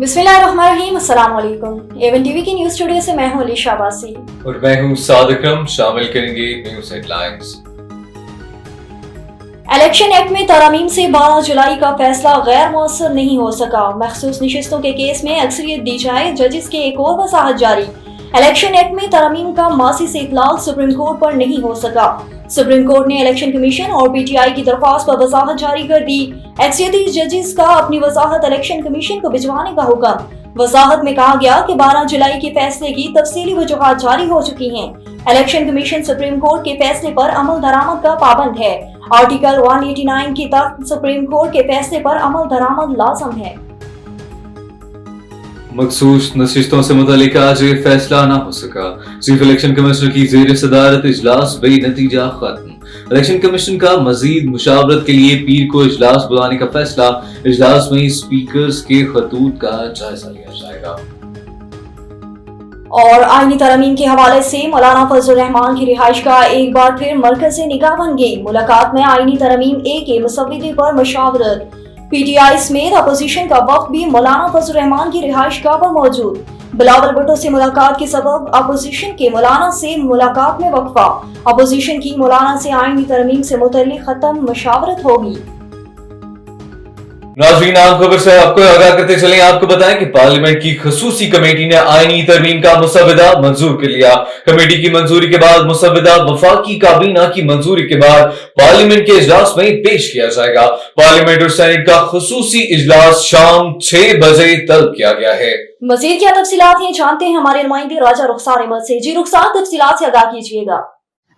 बिस्मिल्लाहिर्रहमानिर्रहीम, अस्सलाम वालेकुम। एवन टीवी की न्यूज स्टूडियो से मैं हूं अलीशा अब्बासी और मैं हूं साद अकरम। शामिल करेंगे न्यूज हेडलाइंस। इलेक्शन एक्ट में तरमीम से 12 जुलाई का फैसला गैर मौसर नहीं हो सका। मखसूस नशिस्तों के केस में अक्सरियत दी जाए, जजिस के एक और वसाहत जारी। इलेक्शन एक्ट में तरमीम का मासी से इतलाक सुप्रीम कोर्ट पर नहीं हो सका। सुप्रीम कोर्ट ने इलेक्शन कमीशन और पीटीआई की दरख्वास्त पर वजाहत जारी कर दी। अक्सरियती जजिस का अपनी वजाहत इलेक्शन कमीशन को भिजवाने का हुक्म। वजाहत में कहा गया कि 12 जुलाई के फैसले की तफसीली वजूहात जारी हो चुकी हैं। इलेक्शन कमीशन सुप्रीम कोर्ट के फैसले पर अमल दरामद का पाबंद है। आर्टिकल 189 के तहत सुप्रीम कोर्ट के फैसले पर अमल दरामद लाजम है। मखसूस नशिस्तों से मुतालिक आज फैसला न हो सका। चीफ इलेक्शन कमिश्नर की जेर सदारत इजलास बेनतीजा खत्म। इलेक्शन कमीशन का मजीद मुशावरत के लिए पीर को इजलास बुलाने का फैसला। इजलास में स्पीकर्स के खतूत का जायजा लिया जाएगा। और आईनी तरमीम के हवाले से मौलाना फजल रहमान की रिहाइशगाह एक बार फिर मरकज से निगाह बन गई। मुलाकात में आईनी तरमीम ए के मुसव्विदे पर मशावरत। पीटीआई समेत अपोजिशन का वक्त भी मौलाना फजल रहमान की रिहाइशगाह पर मौजूद। बिलावल भुट्टो से मुलाकात के सबब अपोजिशन के मौलाना से मुलाकात में वक्फा। अपोजिशन की मौलाना से आईनी तरमीम से मुतल्लिक खत्म मशावरत होगी। नाज़रीन, आम खबर से आपको आगाह करते चलें। आपको बताएं कि पार्लियामेंट की खसूसी कमेटी ने आईनी तरमीम का मुसव्वदा मंजूर कर लिया। कमेटी की मंजूरी के बाद मुसव्वदा वफाकी काबीना की मंजूरी के बाद पार्लियामेंट के इजलास में पेश किया जाएगा। पार्लियामेंट और सेनेट का खसूसी इजलास शाम 6 बजे तलब किया गया है। मजीद क्या तफसीलात हैं जानते हैं हमारे नुमाइंदे राजा रुखसार अहमद से। जी रुखसार, तफसीलात से आगाह कीजिएगा।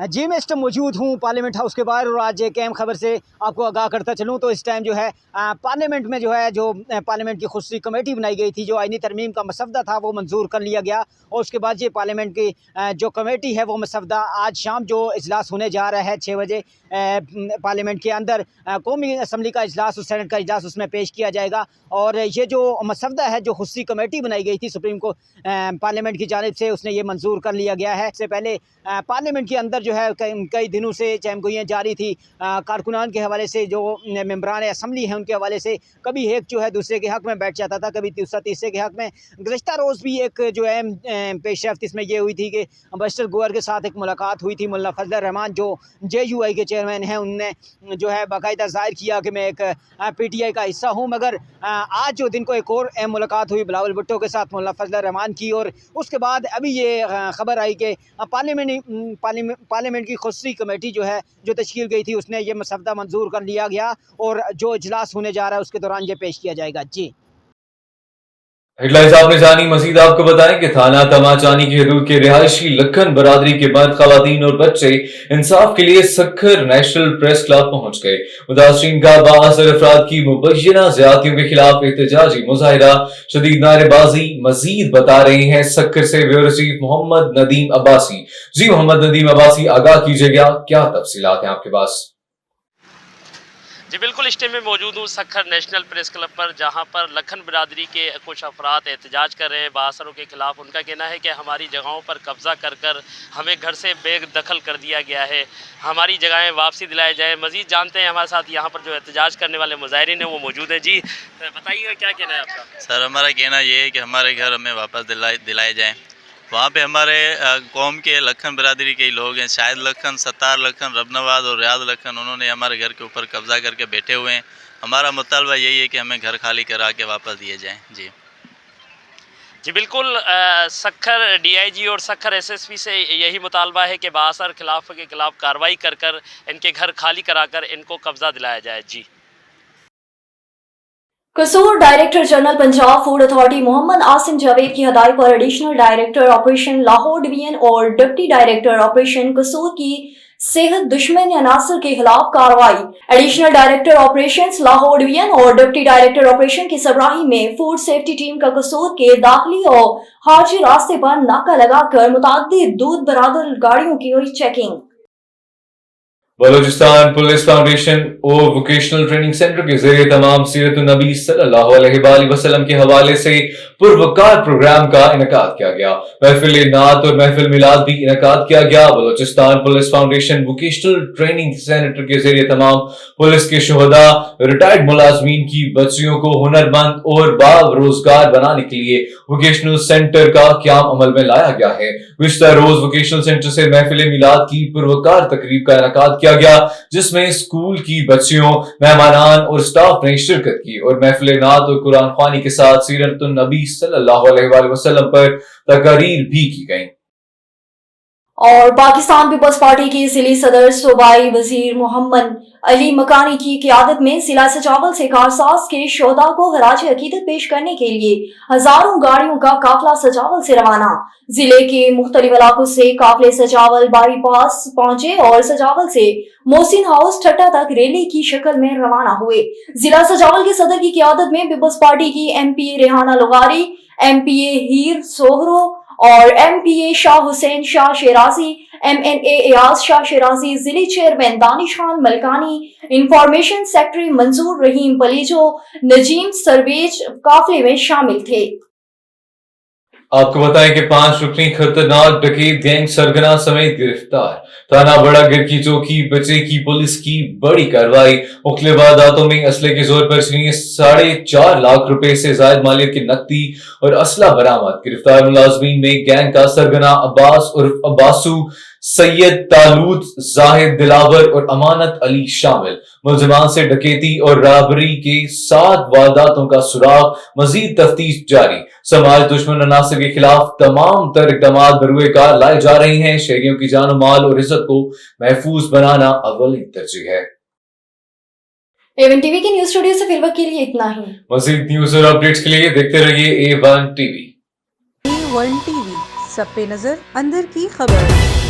जी मैं इस टाइम मौजूद हूँ पार्लियामेंट हाउस के बाहर और आज एक अहम खबर से आपको आगाह करता चलूँ तो इस टाइम जो है पार्लियामेंट में जो पार्लियामेंट की खुसूसी कमेटी बनाई गई थी, जो आईनी तरमीम का मसवदा था वो मंजूर कर लिया गया। और उसके बाद ये पार्लियामेंट की जो कमेटी है वो मसवदा आज शाम जो इजलास होने जा रहा है 6 बजे पार्लियामेंट के अंदर कौमी असम्बली का इजलास और सेनेट का इजलास उसमें पेश किया जाएगा। और ये जो मसवदा है, जो खुसूसी कमेटी बनाई गई थी सुप्रीम को पार्लियामेंट की जानिब से, उसने ये मंजूर कर लिया गया है। इससे पहले पार्लियामेंट के अंदर जो है कई दिनों से चहमगोइयाँ जारी थी कारकुनान के हवाले से, जो मेंबरान असम्बली हैं उनके हवाले से। कभी एक जो है दूसरे के हक़ में बैठ जाता था, कभी दूसरा तीसरे के हक़ में। गुज़श्ता रोज़ भी एक जो है पेशरफ्त इसमें ये हुई थी कि अम्बेसडर गोवर के साथ एक मुलाकात हुई थी। मुल्ला फजल रहमान जो JUI के चेयरमैन हैं, उनने जो है बाकायदा ज़ाहिर किया कि मैं एक PTI का हिस्सा हूँ। मगर आज जो दिन को एक और अहम मुलाकात हुई बिलावल भुट्टो के साथ मुल्ला फजल रहमान की, और उसके बाद अभी ये खबर आई कि पार्लियामेंट की खुसूसी कमेटी जो है जो तश्कील गई थी, उसने ये मसवदा मंजूर कर लिया गया और जो इजलास होने जा रहा है उसके दौरान ये पेश किया जाएगा। जी हेडलाइंस आपने जानी। मजीद आपको बताएं कि थाना तमाचानी की हदूद के रिहायशी लखन बरादरी के मर्द, खवातीन और बच्चे इंसाफ के लिए सखर नेशनल प्रेस क्लब पहुंच गए। मुतासरीन का बाअसर अफराद की मुबैयना ज्यादतियों के खिलाफ एहतजाजी मुजाहिरा, शदीद नारेबाजी। मजीद बता रहे हैं सखर से ब्यूरो चीफ मोहम्मद नदीम अब्बासी। जी मोहम्मद नदीम अब्बासी, आगाह कीजिएगा, क्या तफसीलात हैं आपके पास? जी बिल्कुल, इस टाइम में मौजूद हूँ सखर नेशनल प्रेस क्लब पर, जहाँ पर लखन बिरादरी के कुछ अफराद एहतजाज कर रहे हैं बाअसरों के खिलाफ। उनका कहना है कि हमारी जगहों पर कब्ज़ा कर कर हमें घर से बेदखल कर दिया गया है, हमारी जगहें वापसी दिलाई जाए। मज़ीद जानते हैं, हमारे साथ यहाँ पर जो एहतजाज करने वाले मुजाहिरीन हैं वो मौजूद हैं। जी बताइएगा, क्या कहना है आपका? सर, हमारा कहना ये है कि हमारे घर हमें वापस दिलाए जाएँ। वहाँ पे हमारे कौम के लखन बिरादरी के लोग हैं, शाहिद लखन, सत्तार लखन, रबनवाज और रियाज लखन, उन्होंने हमारे घर के ऊपर कब्ज़ा करके बैठे हुए हैं। हमारा मुतालबा यही है कि हमें घर खाली करा के वापस दिए जाएं। जी बिल्कुल, सखर DIG और सखर SSP से यही मुतालबा है कि बाअसर खिलाफ के खिलाफ कार्रवाई कर कर इनके घर खाली कराकर इनको कब्ज़ा दिलाया जाए। जी Kasur director general Punjab food authority Mohammad Asim Javed की हदायत पर additional director operation Lahore division और डिप्टी डायरेक्टर ऑपरेशन कसूर की सेहत दुश्मन अनासर के खिलाफ कार्रवाई। Additional director operations Lahore division और डिप्टी डायरेक्टर ऑपरेशन की सरबराही में फूड सेफ्टी टीम का कसूर के दाखिली और खारजी रास्ते पर नाका लगाकर मुतअद्दिद दूध बरादर गाड़ियों की हुई चेकिंग। बलूचिस्तान पुलिस फाउंडेशन और वोकेशनल ट्रेनिंग सेंटर के जरिए तमाम सीरत नबी सल्लल्लाहु अलैहि वसल्लम के हवाले से पुरवकार प्रोग्राम का इनेकाद किया गया। महफिल नात और महफिल मिलाद भी इनेकाद किया गया। Balochistan police foundation vocational training centre के जरिए तमाम पुलिस के शोहदा, रिटायर्ड मुलाजमीन की बच्चियों को हुनरमंद और बारोजगार बनाने के लिए वोकेशनल सेंटर का क्याम अमल में लाया गया है। गुज़िश्ता रोज वोकेशनल सेंटर से महफिल मिलाद की पुरवकार तकरीब का इनेकाद किया गया, जिसमें स्कूल की बच्चियों, मेहमानान और स्टाफ ने शिरकत की और महफिल नात और कुरान ख्वानी के साथ सीरत नबी सल्लल्लाहु अलैहि वसल्लम पर तकरीर भी की गई। और पाकिस्तान पीपल्स पार्टी के जिले सदर सूबाई वजीर मोहम्मद अली मकानी की क़ियादत में जिला सजावल से कारसाज के शोधा को खराज अकीदत पेश करने के लिए हजारों गाड़ियों का काफिला सजावल से रवाना। जिले के मुख्तलिफ इलाकों से काफिले सजावल बाईपास पहुंचे और सजावल से मोहसिन हाउस ठट्टा तक रैली की शक्ल में रवाना हुए। जिला सजावल के सदर की क़ियादत में पीपल्स पार्टी की MP रेहाना लुगारी, MPA हीर सोहरो और MPA शाह हुसैन शाह शेराजी, MNA एयाज शाह शेराजी, जिले chairman Danish Khan Malkani, information secretary मंजूर रहीम पलीजो, नजीम सरवेज काफिले में शामिल थे। आपको बताएं कि 5 रुकनी खतरनाक डकैत गैंग सरगना समेत गिरफ्तार। थाना बड़ा गिर की चौकी बचे की पुलिस की बड़ी कार्रवाई। मुख्तलिफ वारदातों में असले के जोर पर 4.5 लाख रुपए से जायद मालियत की नकदी और असला बरामद। गिरफ्तार मुलाजमीन में गैंग का सरगना अब्बास उर्फ अब्बासू, सैयद तालूद, जाहिद दिलावर और अमानत अली शामिल। मुलजमान से डकैती और राबरी के 7 वारदातों का सुराग, मजीद तफ्तीश जारी। समाज दुश्मन अनासर के खिलाफ तमाम तर इक़दाम बरूए कार लाए जा रहे हैं। शहरियों की जान माल और इज्जत को महफूज बनाना अव्वली तरजीह है। A1 टीवी के न्यूज स्टूडियो से फिर वक्त के लिए इतना ही। मजीद न्यूज और अपडेट्स के लिए देखते रहिए A1 टीवी। A1 टीवी, सब पे नजर, अंदर की खबर।